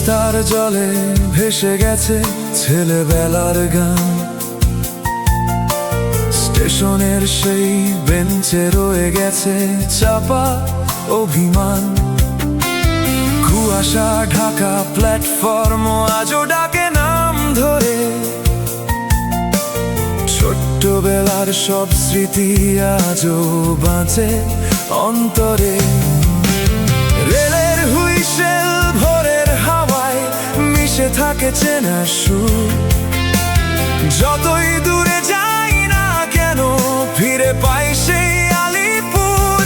তার জলে ভেসে গেছে ছেলেবেলার গান, স্টেশনের সেই বেঞ্চে রয়ে গেছে চাপা অভিমান। কুয়াশা ঢাকা প্ল্যাটফর্ম আজও ডাকে নাম ধরে, ছোট্টবেলার সব স্মৃতি আজও বাঁচে অন্তরে। রেলের হুইসেল ভোরের হাওয়ায় মিশে থাকে চেনা সুর, যতই দূরে যাই না কেন ফিরে পাই সেই আলিপুর।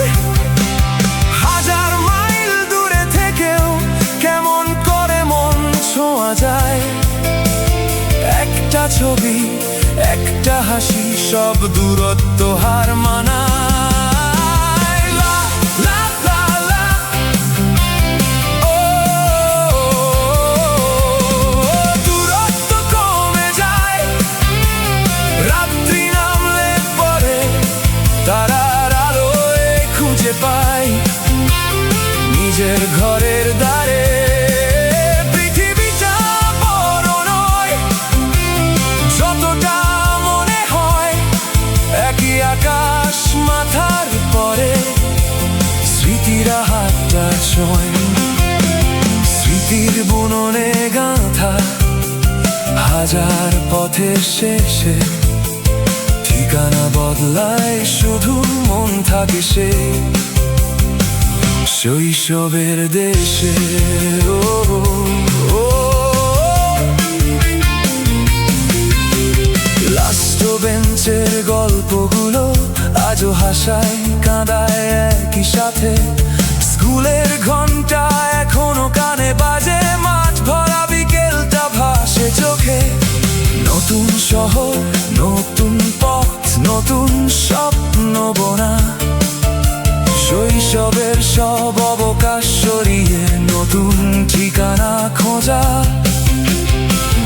হাজার মাইল দূরে থেকেও কেমন করে মন ছোঁয়া যায়, একটা ছবি একটা হাসি সব দূরত্ব হার মানায়। নিজের ঘরের দ্বারে পৃথিবীটা বড় নয়, যতটা মনে হয় একই আকাশ মাথার পরে। স্মৃতিরা হাতটা ছোঁয়, স্মৃতির বুননে গাঁথা হাজার পথের শেষে। ঠিকানা বদলায় শুধু মন থাকে সে শৈশবের দেশে। লাস্ট বেঞ্চের গল্পগুলো আজও হাসায় কাঁদায় একই সাথে। স্কুলের ঘন্টা এখনো কানে বাজে, মাঠ ভরা বিকেলটা ভাসে চোখে। নতুন শহর নতুন পথ নতুন স্বপ্ন বোনা, শৈশবের সব অবকাশ সরিয়ে নতুন ঠিকানা খোঁজা।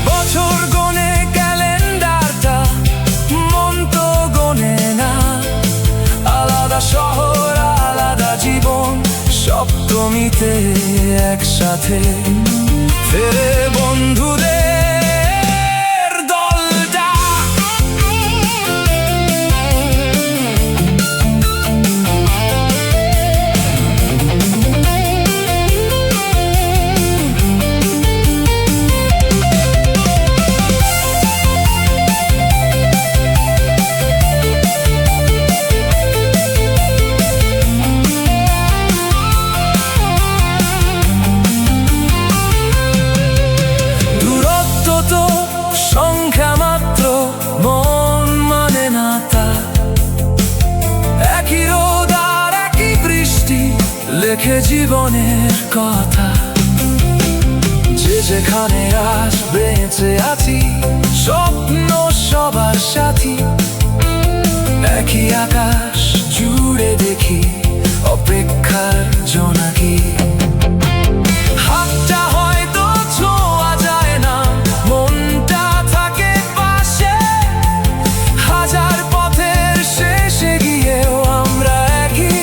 বছর গনে ক্যালেন্ডারটা মন তো গনে না, আলাদা শহর আলাদা জীবন সপ্তমীতে একসাথে ফেরে বন্ধুদের লেখে জীবনের কথা। যে যেখানে আজ বেঁচে আছি, স্বপ্ন সবার সাথী। একই আকাশ জুড়ে দেখি অপেক্ষার জোনাকি। হাতটা হয়তো ছোঁয়া যায় না, মনটা থাকে পাশে। হাজার পথের শেষে গিয়েও আমরা একই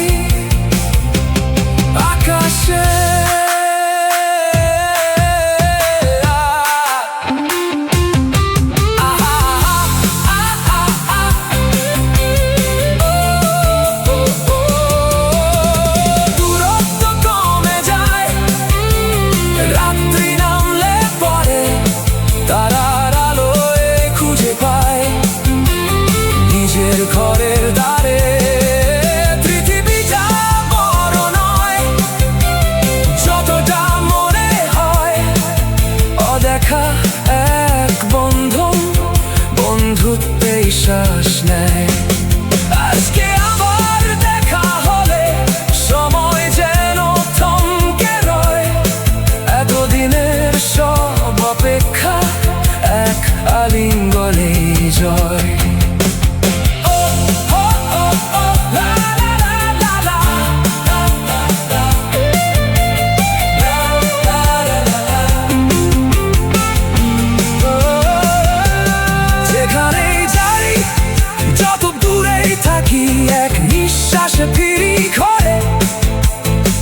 আকাশে। জয়। ও ও ও ও লা লা লা লা লা, লা লা লা, লা লা লা লা। ও, যেখানেই যাই, যত দূরেই থাকি, এক নিঃশ্বাসে ফিরি ঘরে।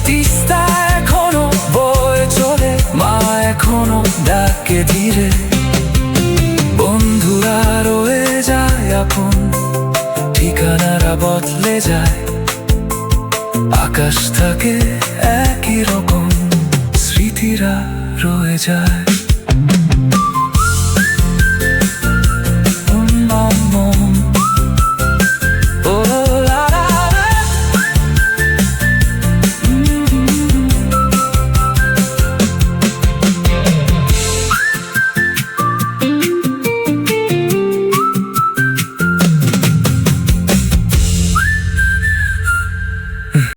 তিস্তা এখনো বয়ে চলে, মা এখনো ডাকে ধীরে। বন্ধুরা রয়ে যায় আপন, ঠিকানারা বদলে যায়, আকাশ থাকে একই রকম, স্মৃতিরা রয়ে যায়।